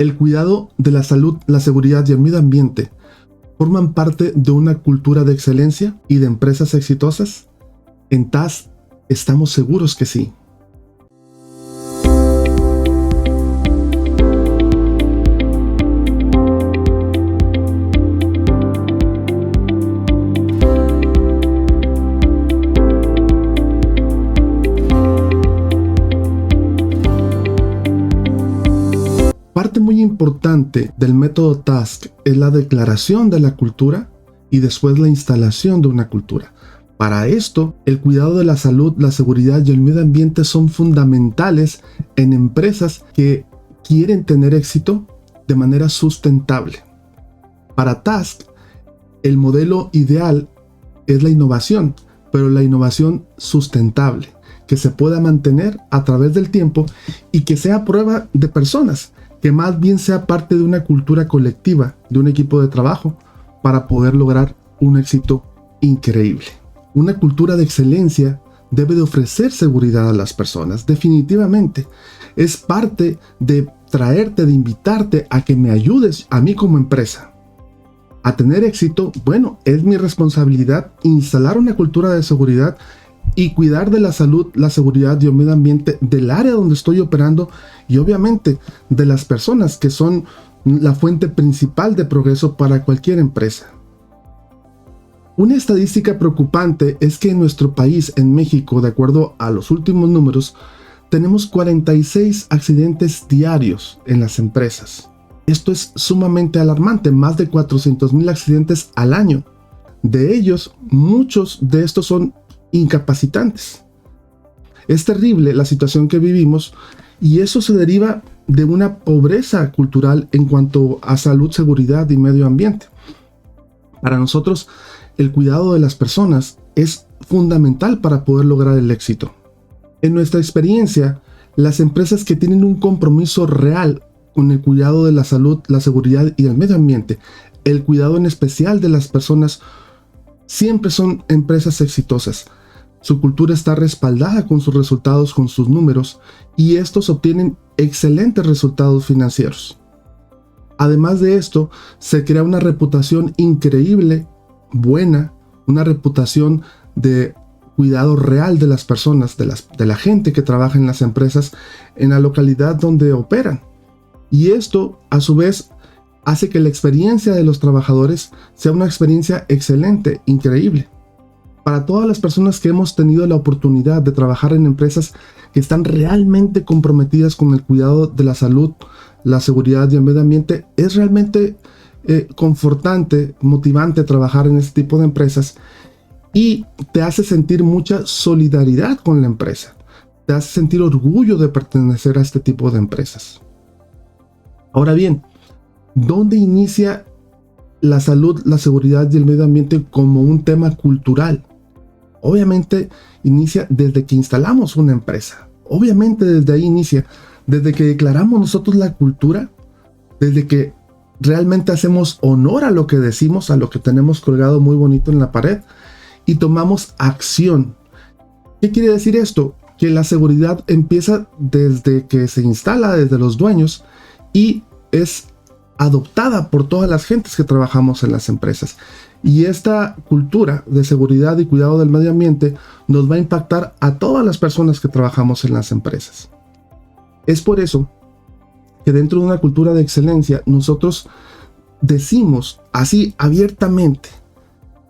El cuidado de la salud, la seguridad y el medio ambiente forman parte de una cultura de excelencia y de empresas exitosas. En TAS estamos seguros que sí. Parte muy importante del método TASC es la declaración de la cultura y después la instalación de una cultura. Para esto, el cuidado de la salud, la seguridad y el medio ambiente son fundamentales en empresas que quieren tener éxito de manera sustentable. Para TASC, el modelo ideal es la innovación, pero la innovación sustentable, que se pueda mantener a través del tiempo y que sea prueba de personas, que más bien sea parte de una cultura colectiva, de un equipo de trabajo, para poder lograr un éxito increíble. Una cultura de excelencia debe de ofrecer seguridad a las personas, definitivamente. Es parte de traerte, de invitarte a que me ayudes a mí como empresa a tener éxito. Bueno, es mi responsabilidad instalar una cultura de seguridad y cuidar de la salud, la seguridad y el medio ambiente del área donde estoy operando y obviamente de las personas que son la fuente principal de progreso para cualquier empresa. Una estadística preocupante es que en nuestro país, en México, de acuerdo a los últimos números, tenemos 46 accidentes diarios en las empresas. Esto es sumamente alarmante, más de 400,000 accidentes al año. De ellos, muchos de estos son incapacitantes. Es terrible la situación que vivimos y eso se deriva de una pobreza cultural en cuanto a salud, seguridad y medio ambiente. Para nosotros, el cuidado de las personas es fundamental para poder lograr el éxito. En nuestra experiencia, las empresas que tienen un compromiso real con el cuidado de la salud, la seguridad y el medio ambiente, el cuidado en especial de las personas, siempre son empresas exitosas. Su cultura está respaldada con sus resultados, con sus números, y estos obtienen excelentes resultados financieros. Además de esto, se crea una reputación increíble, buena, una reputación de cuidado real de las personas, de la gente que trabaja en las empresas, en la localidad donde operan. Y esto, a su vez, hace que la experiencia de los trabajadores sea una experiencia excelente, increíble. Para todas las personas que hemos tenido la oportunidad de trabajar en empresas que están realmente comprometidas con el cuidado de la salud, la seguridad y el medio ambiente, es realmente confortante, motivante trabajar en este tipo de empresas y te hace sentir mucha solidaridad con la empresa. Te hace sentir orgullo de pertenecer a este tipo de empresas. Ahora bien, ¿dónde inicia la salud, la seguridad y el medio ambiente como un tema cultural? Obviamente inicia desde que instalamos una empresa. Obviamente desde ahí inicia, desde que declaramos nosotros la cultura, desde que realmente hacemos honor a lo que decimos, a lo que tenemos colgado muy bonito en la pared y tomamos acción. ¿Qué quiere decir esto? Que la seguridad empieza desde que se instala, desde los dueños, y es adoptada por todas las gentes que trabajamos en las empresas. Y esta cultura de seguridad y cuidado del medio ambiente nos va a impactar a todas las personas que trabajamos en las empresas. Es por eso que dentro de una cultura de excelencia nosotros decimos así abiertamente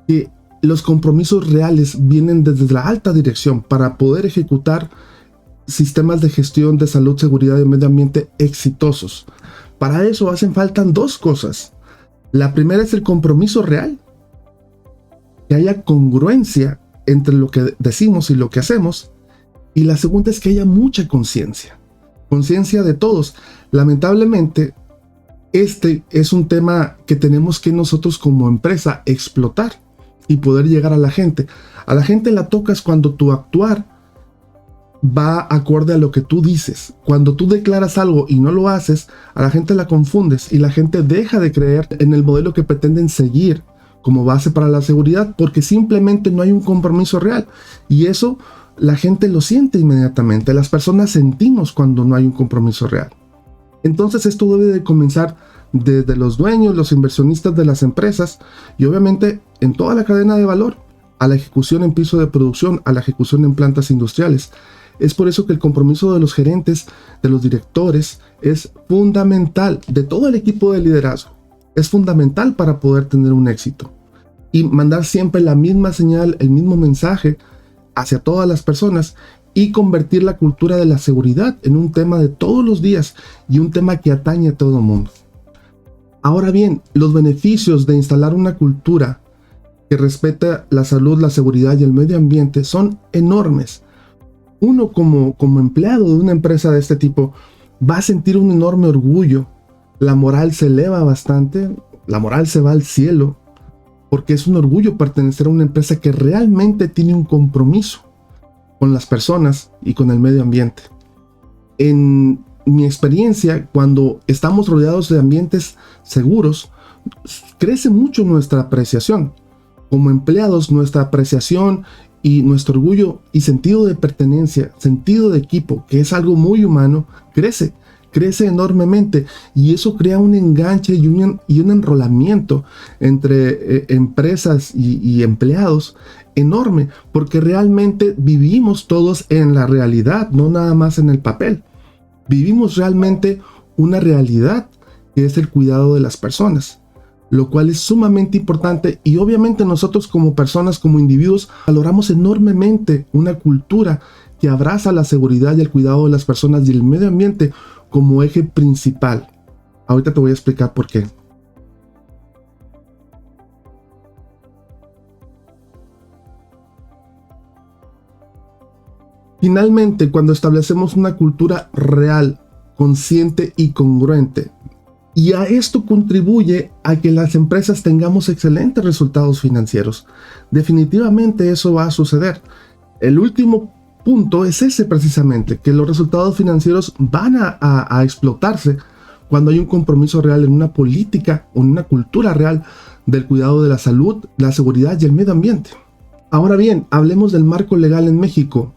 que los compromisos reales vienen desde la alta dirección para poder ejecutar sistemas de gestión de salud, seguridad y medio ambiente exitosos. Para eso hacen falta dos cosas. La primera es el compromiso real, que haya congruencia entre lo que decimos y lo que hacemos, y la segunda es que haya mucha conciencia de todos. Lamentablemente, este es un tema que tenemos que nosotros como empresa explotar y poder llegar a la gente. A la gente la tocas cuando tu actuar va acorde a lo que tú dices. Cuando tú declaras algo y no lo haces, a la gente la confundes y la gente deja de creer en el modelo que pretenden seguir como base para la seguridad porque simplemente no hay un compromiso real. Y eso la gente lo siente inmediatamente. Las personas sentimos cuando no hay un compromiso real. Entonces esto debe de comenzar desde los dueños, los inversionistas de las empresas y obviamente en toda la cadena de valor, a la ejecución en piso de producción, a la ejecución en plantas industriales. Es por eso que el compromiso de los gerentes, de los directores, es fundamental, de todo el equipo de liderazgo. Es fundamental para poder tener un éxito. Y mandar siempre la misma señal, el mismo mensaje hacia todas las personas y convertir la cultura de la seguridad en un tema de todos los días y un tema que atañe a todo el mundo. Ahora bien, los beneficios de instalar una cultura que respeta la salud, la seguridad y el medio ambiente son enormes. Uno como empleado de una empresa de este tipo va a sentir un enorme orgullo, la moral se eleva bastante, la moral se va al cielo, porque es un orgullo pertenecer a una empresa que realmente tiene un compromiso con las personas y con el medio ambiente. En mi experiencia, cuando estamos rodeados de ambientes seguros, crece mucho nuestra apreciación. Como empleados, nuestra apreciación y nuestro orgullo y sentido de pertenencia, sentido de equipo, que es algo muy humano, crece enormemente y eso crea un enganche y un enrolamiento entre empresas y empleados enorme, porque realmente vivimos todos en la realidad, no nada más en el papel. Vivimos realmente una realidad que es el cuidado de las personas, lo cual es sumamente importante y obviamente nosotros como personas, como individuos, valoramos enormemente una cultura que abraza la seguridad y el cuidado de las personas y el medio ambiente como eje principal. Ahorita te voy a explicar por qué. Finalmente, cuando establecemos una cultura real, consciente y congruente, y a esto contribuye a que las empresas tengamos excelentes resultados financieros. Definitivamente eso va a suceder. El último punto es ese precisamente, que los resultados financieros van a explotarse cuando hay un compromiso real en una política o en una cultura real del cuidado de la salud, la seguridad y el medio ambiente. Ahora bien, hablemos del marco legal en México.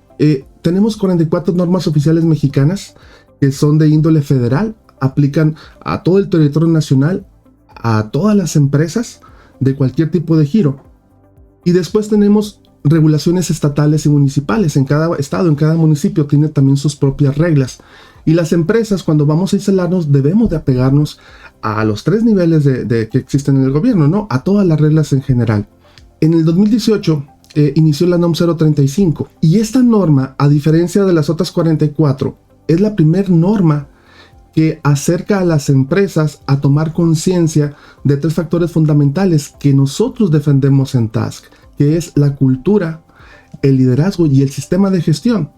Tenemos 44 normas oficiales mexicanas que son de índole federal, aplican a todo el territorio nacional, a todas las empresas de cualquier tipo de giro. Y después tenemos regulaciones estatales y municipales. En cada estado, en cada municipio tiene también sus propias reglas. Y las empresas, cuando vamos a instalarnos, debemos de apegarnos a los 3 niveles de que existen en el gobierno, ¿no? A todas las reglas en general. En el 2018 inició la NOM 035 y esta norma, a diferencia de las otras 44, es la primera norma que acerca a las empresas a tomar conciencia de 3 factores fundamentales que nosotros defendemos en TASC, que es la cultura, el liderazgo y el sistema de gestión.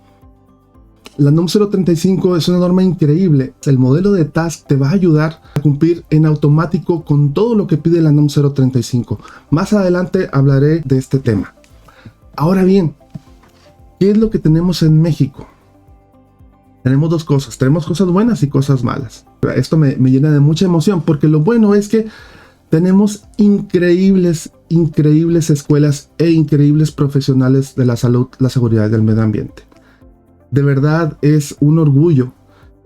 La NOM 035 es una norma increíble. El modelo de TASC te va a ayudar a cumplir en automático con todo lo que pide la NOM 035. Más adelante hablaré de este tema. Ahora bien, ¿qué es lo que tenemos en México? Tenemos 2 cosas, tenemos cosas buenas y cosas malas. Esto me llena de mucha emoción porque lo bueno es que tenemos increíbles escuelas e increíbles profesionales de la salud, la seguridad y el medio ambiente. De verdad es un orgullo.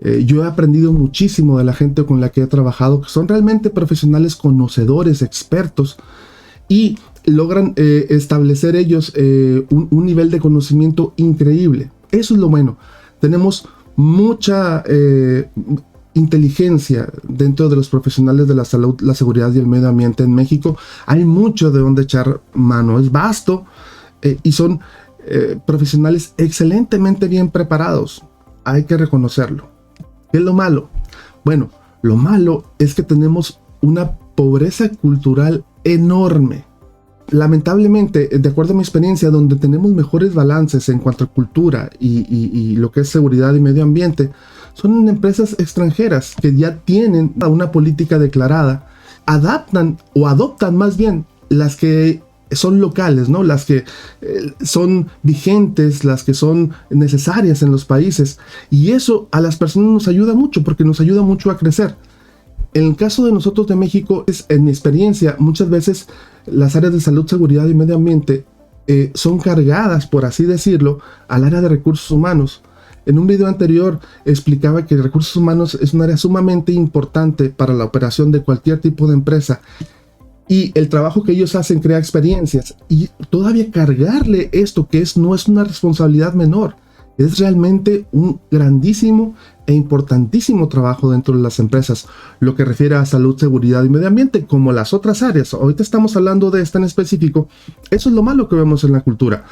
Yo he aprendido muchísimo de la gente con la que he trabajado, que son realmente profesionales conocedores, expertos, y logran establecer ellos un nivel de conocimiento increíble. Eso es lo bueno. Tenemos mucha inteligencia dentro de los profesionales de la salud, la seguridad y el medio ambiente en México. Hay mucho de donde echar mano, es vasto y son profesionales excelentemente bien preparados. Hay que reconocerlo. ¿Qué es lo malo? Bueno, lo malo es que tenemos una pobreza cultural enorme. Lamentablemente, de acuerdo a mi experiencia, donde tenemos mejores balances en cuanto a cultura y lo que es seguridad y medio ambiente, son en empresas extranjeras que ya tienen una política declarada, adoptan más bien las que son locales, ¿no? Las que son vigentes, las que son necesarias en los países. Y eso a las personas nos ayuda mucho, porque nos ayuda mucho a crecer. En el caso de nosotros de México, en mi experiencia, muchas veces las áreas de salud, seguridad y medio ambiente son cargadas, por así decirlo, al área de recursos humanos. En un video anterior explicaba que recursos humanos es un área sumamente importante para la operación de cualquier tipo de empresa. Y el trabajo que ellos hacen crea experiencias. Y todavía cargarle esto no es una responsabilidad menor. Es realmente un grandísimo e importantísimo trabajo dentro de las empresas, lo que refiere a salud, seguridad y medio ambiente, como las otras áreas. Ahorita estamos hablando de esta en específico. Eso es lo malo que vemos en la cultura.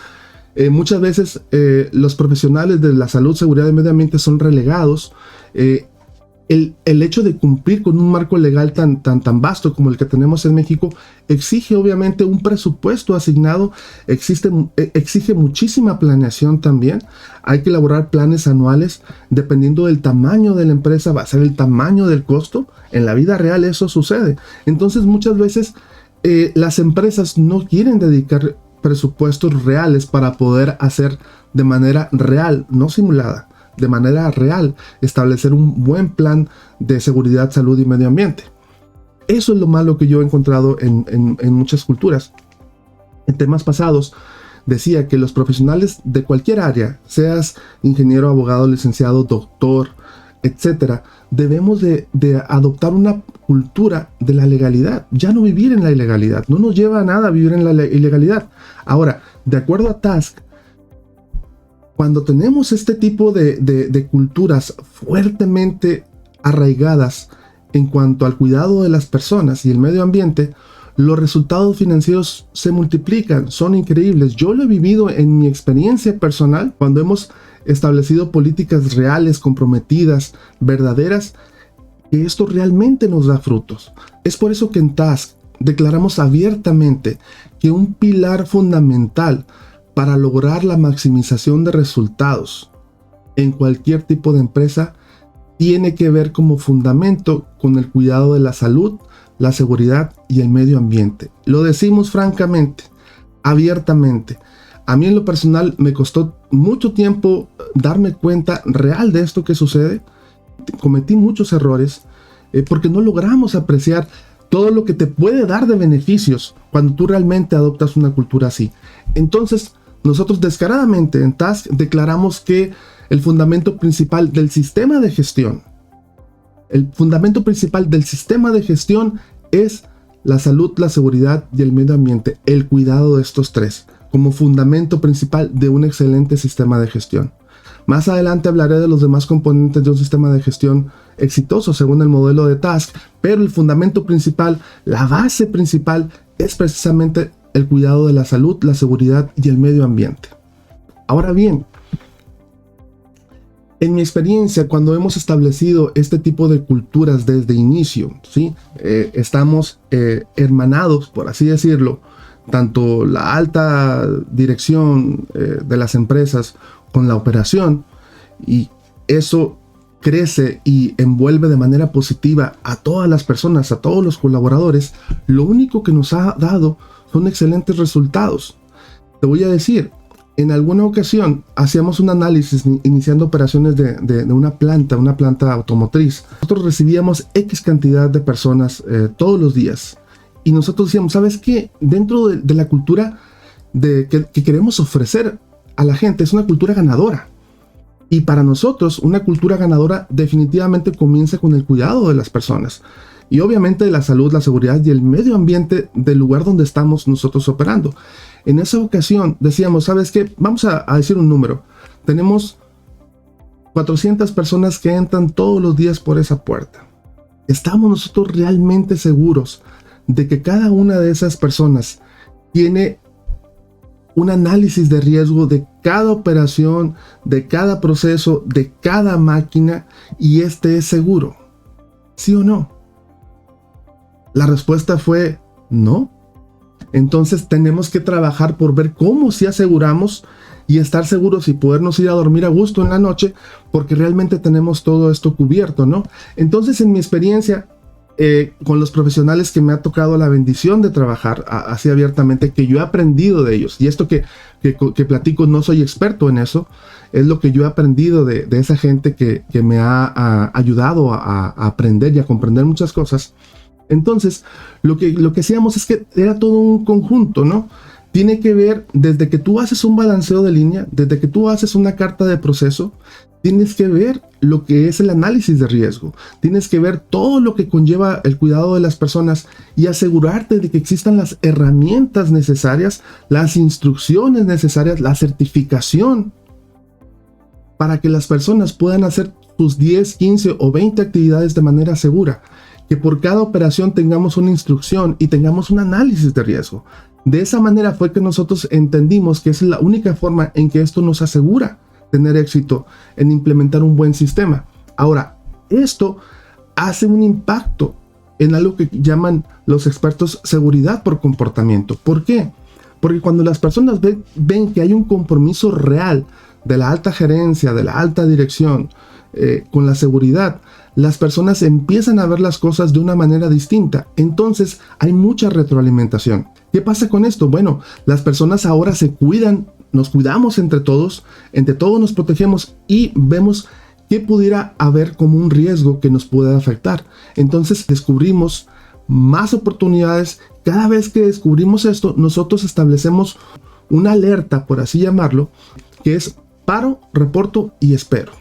Muchas veces los profesionales de la salud, seguridad y medio ambiente son relegados. El hecho de cumplir con un marco legal tan vasto como el que tenemos en México exige obviamente un presupuesto asignado, exige muchísima planeación también. Hay que elaborar planes anuales dependiendo del tamaño de la empresa, va a ser el tamaño del costo. En la vida real eso sucede. Entonces muchas veces las empresas no quieren dedicar presupuestos reales para poder hacer de manera real, no simulada, de manera real, establecer un buen plan de seguridad, salud y medio ambiente. Eso es lo malo que yo he encontrado en muchas culturas. En temas pasados decía que los profesionales de cualquier área, seas ingeniero, abogado, licenciado, doctor, etcétera, debemos de adoptar una cultura de la legalidad, ya no vivir en la ilegalidad. No nos lleva a nada vivir en la ilegalidad. Ahora, de acuerdo a Tusk, cuando tenemos este tipo de culturas fuertemente arraigadas en cuanto al cuidado de las personas y el medio ambiente, los resultados financieros se multiplican, son increíbles. Yo lo he vivido en mi experiencia personal cuando hemos establecido políticas reales, comprometidas, verdaderas, que esto realmente nos da frutos. Es por eso que en Tusk declaramos abiertamente que un pilar fundamental para lograr la maximización de resultados en cualquier tipo de empresa tiene que ver como fundamento con el cuidado de la salud, la seguridad y el medio ambiente. Lo decimos francamente, abiertamente. A mí en lo personal me costó mucho tiempo darme cuenta real de esto que sucede. Cometí muchos errores porque no logramos apreciar todo lo que te puede dar de beneficios cuando tú realmente adoptas una cultura así. Entonces, nosotros descaradamente en Tusk declaramos que el fundamento principal del sistema de gestión, es la salud, la seguridad y el medio ambiente, el cuidado de estos tres, como fundamento principal de un excelente sistema de gestión. Más adelante hablaré de los demás componentes de un sistema de gestión exitoso según el modelo de Tusk, pero el fundamento principal, la base principal, es precisamente el cuidado de la salud, la seguridad y el medio ambiente. Ahora bien, en mi experiencia, cuando hemos establecido este tipo de culturas desde inicio, ¿sí? Estamos hermanados, por así decirlo, tanto la alta dirección de las empresas con la operación, y eso crece y envuelve de manera positiva a todas las personas, a todos los colaboradores. Lo único que nos ha dado son excelentes resultados. Te voy a decir, en alguna ocasión hacíamos un análisis iniciando operaciones de una planta automotriz. Nosotros recibíamos X cantidad de personas todos los días. Y nosotros decíamos, ¿sabes qué? Dentro de la cultura que queremos ofrecer a la gente es una cultura ganadora. Y para nosotros una cultura ganadora definitivamente comienza con el cuidado de las personas. Y obviamente de la salud, la seguridad y el medio ambiente del lugar donde estamos nosotros operando. En esa ocasión decíamos, ¿sabes qué? Vamos a decir un número. Tenemos 400 personas que entran todos los días por esa puerta. ¿Estamos nosotros realmente seguros de que cada una de esas personas tiene un análisis de riesgo de cada operación, de cada proceso, de cada máquina, y este es seguro? ¿Sí o no? La respuesta fue no. Entonces tenemos que trabajar por ver cómo sí aseguramos y estar seguros y podernos ir a dormir a gusto en la noche, porque realmente tenemos todo esto cubierto, ¿no? Entonces, en mi experiencia con los profesionales que me ha tocado la bendición de trabajar así abiertamente, que yo he aprendido de ellos, y esto que platico, no soy experto en eso, es lo que yo he aprendido de esa gente que me ha ayudado a aprender y a comprender muchas cosas. Entonces, lo que hacíamos es que era todo un conjunto, ¿no? Tiene que ver desde que tú haces un balanceo de línea, desde que tú haces una carta de proceso, tienes que ver lo que es el análisis de riesgo, tienes que ver todo lo que conlleva el cuidado de las personas y asegurarte de que existan las herramientas necesarias, las instrucciones necesarias, la certificación para que las personas puedan hacer sus 10, 15 o 20 actividades de manera segura, que por cada operación tengamos una instrucción y tengamos un análisis de riesgo. De esa manera fue que nosotros entendimos que es la única forma en que esto nos asegura tener éxito en implementar un buen sistema. Ahora, esto hace un impacto en algo que llaman los expertos seguridad por comportamiento. ¿Por qué? Porque cuando las personas ven que hay un compromiso real de la alta gerencia, de la alta dirección, con la seguridad, las personas empiezan a ver las cosas de una manera distinta. Entonces hay mucha retroalimentación. ¿Qué pasa con esto? Bueno, las personas ahora se cuidan, nos cuidamos entre todos nos protegemos y vemos qué pudiera haber como un riesgo que nos pueda afectar. Entonces descubrimos más oportunidades. Cada vez que descubrimos esto, nosotros establecemos una alerta, por así llamarlo, que es paro, reporto y espero.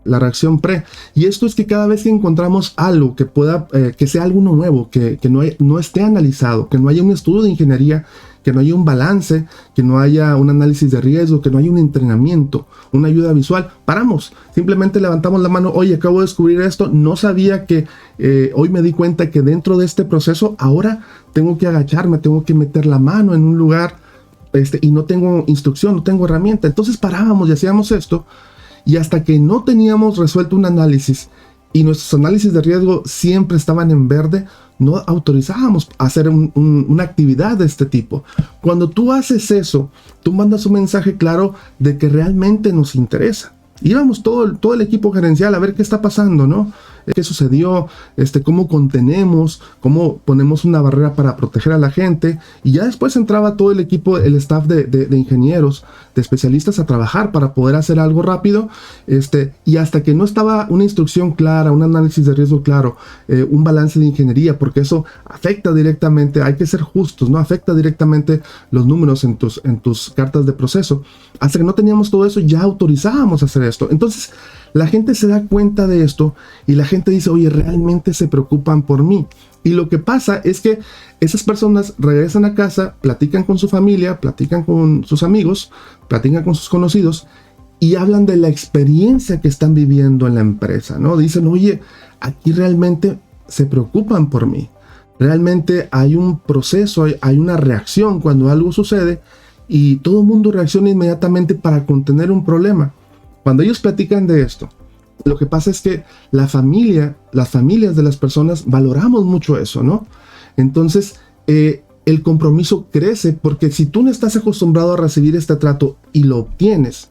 La reacción pre. Y esto es que cada vez que encontramos algo que pueda, que sea algo nuevo, que no esté analizado, que no haya un estudio de ingeniería, que no haya un balance, que no haya un análisis de riesgo, que no haya un entrenamiento, una ayuda visual, paramos. Simplemente levantamos la mano. Oye, acabo de descubrir esto. No sabía que hoy me di cuenta que dentro de este proceso ahora tengo que agacharme, tengo que meter la mano en un lugar y no tengo instrucción, no tengo herramienta. Entonces parábamos y hacíamos esto. Y hasta que no teníamos resuelto un análisis y nuestros análisis de riesgo siempre estaban en verde, no autorizábamos hacer una actividad de este tipo. Cuando tú haces eso, tú mandas un mensaje claro de que realmente nos interesa. Íbamos todo el equipo gerencial a ver qué está pasando, ¿no? ¿Qué sucedió? ¿Cómo contenemos? ¿Cómo ponemos una barrera para proteger a la gente? Y ya después entraba todo el equipo, el staff de ingenieros, de especialistas a trabajar para poder hacer algo rápido. Y hasta que no estaba una instrucción clara, un análisis de riesgo claro, un balance de ingeniería, porque eso afecta directamente, hay que ser justos, ¿no? Afecta directamente los números en tus cartas de proceso. Hasta que no teníamos todo eso, ya autorizábamos hacer esto. Entonces, la gente se da cuenta de esto y la gente dice, oye, realmente se preocupan por mí. Y lo que pasa es que esas personas regresan a casa, platican con su familia, platican con sus amigos, platican con sus conocidos y hablan de la experiencia que están viviendo en la empresa, ¿no? Dicen, oye, aquí realmente se preocupan por mí. Realmente hay un proceso, hay una reacción cuando algo sucede y todo el mundo reacciona inmediatamente para contener un problema. Cuando ellos platican de esto, lo que pasa es que las familias de las personas valoramos mucho eso, ¿no? Entonces, el compromiso crece porque si tú no estás acostumbrado a recibir este trato y lo obtienes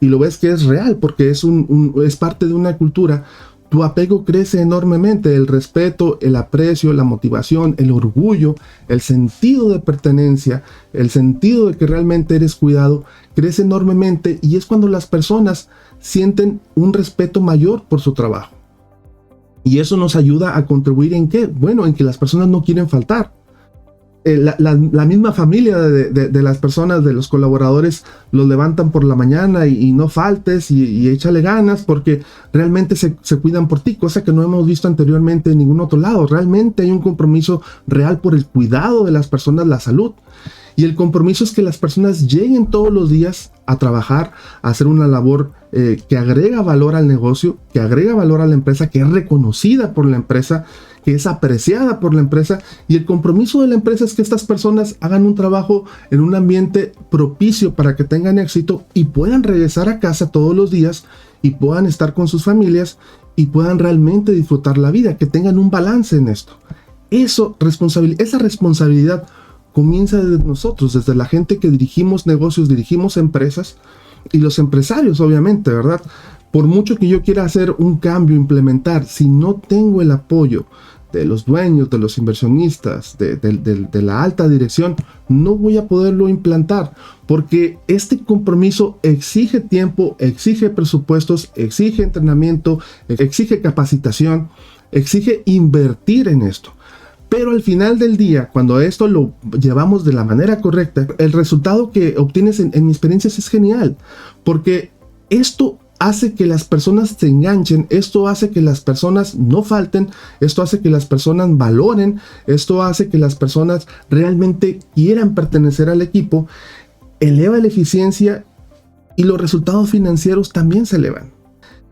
y lo ves que es real porque es parte de una cultura, tu apego crece enormemente. El respeto, el aprecio, la motivación, el orgullo, el sentido de pertenencia, el sentido de que realmente eres cuidado, crece enormemente y es cuando las personas sienten un respeto mayor por su trabajo. Y eso nos ayuda a contribuir ¿en qué? Bueno, en que las personas no quieren faltar. La misma familia de las personas, de los colaboradores, los levantan por la mañana y no faltes y échale ganas porque realmente se cuidan por ti, cosa que no hemos visto anteriormente en ningún otro lado. Realmente hay un compromiso real por el cuidado de las personas, la salud. Y el compromiso es que las personas lleguen todos los días a trabajar, a hacer una labor que agrega valor al negocio, que agrega valor a la empresa, que es reconocida por la empresa, que es apreciada por la empresa. Y el compromiso de la empresa es que estas personas hagan un trabajo en un ambiente propicio para que tengan éxito y puedan regresar a casa todos los días y puedan estar con sus familias y puedan realmente disfrutar la vida, que tengan un balance en esto. Esa responsabilidad comienza desde nosotros, desde la gente que dirigimos negocios, dirigimos empresas y los empresarios, obviamente, ¿verdad? Por mucho que yo quiera hacer un cambio, implementar, si no tengo el apoyo de los dueños, de los inversionistas, de la alta dirección, no voy a poderlo implantar, porque este compromiso exige tiempo, exige presupuestos, exige entrenamiento, exige capacitación, exige invertir en esto. Pero al final del día, cuando esto lo llevamos de la manera correcta, el resultado que obtienes en mi experiencia es genial, porque esto hace que las personas se enganchen, esto hace que las personas no falten, esto hace que las personas valoren, esto hace que las personas realmente quieran pertenecer al equipo, eleva la eficiencia y los resultados financieros también se elevan.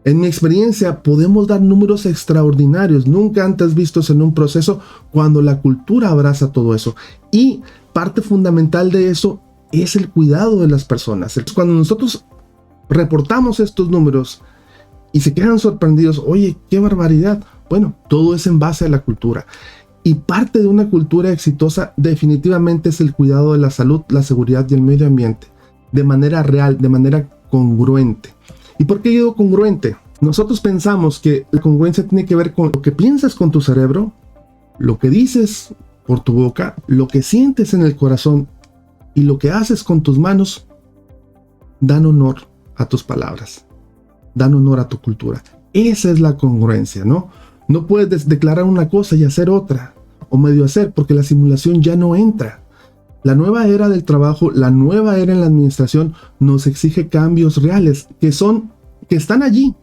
En mi experiencia podemos dar números extraordinarios, nunca antes vistos en un proceso, cuando la cultura abraza todo eso. Y parte fundamental de eso es el cuidado de las personas. Cuando nosotros reportamos estos números y se quedan sorprendidos, oye, qué barbaridad. Bueno, todo es en base a la cultura. Y parte de una cultura exitosa definitivamente es el cuidado de la salud, la seguridad y el medio ambiente, de manera real, de manera congruente. ¿Y por qué digo congruente? Nosotros pensamos que la congruencia tiene que ver con lo que piensas con tu cerebro, lo que dices por tu boca, lo que sientes en el corazón y lo que haces con tus manos. Dan honor a tus palabras, dan honor a tu cultura. Esa es la congruencia, ¿no? No puedes declarar una cosa y hacer otra, o medio hacer, porque la simulación ya no entra. La nueva era del trabajo, la nueva era en la administración nos exige cambios reales que están allí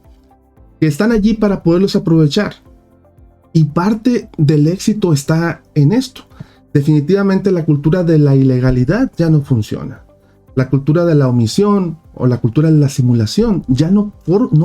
para poderlos aprovechar. Y parte del éxito está en esto. Definitivamente la cultura de la ilegalidad ya no funciona. La cultura de la omisión o la cultura de la simulación ya no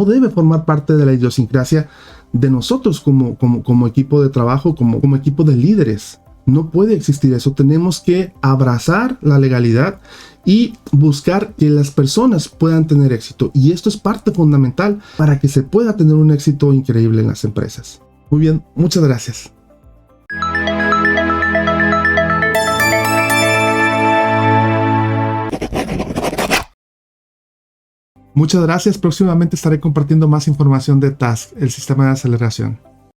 debe formar parte de la idiosincrasia de nosotros como equipo de trabajo, como equipo de líderes. No puede existir eso. Tenemos que abrazar la legalidad y buscar que las personas puedan tener éxito. Y esto es parte fundamental para que se pueda tener un éxito increíble en las empresas. Muy bien, muchas gracias. Muchas gracias. Próximamente estaré compartiendo más información de TASK, el sistema de aceleración.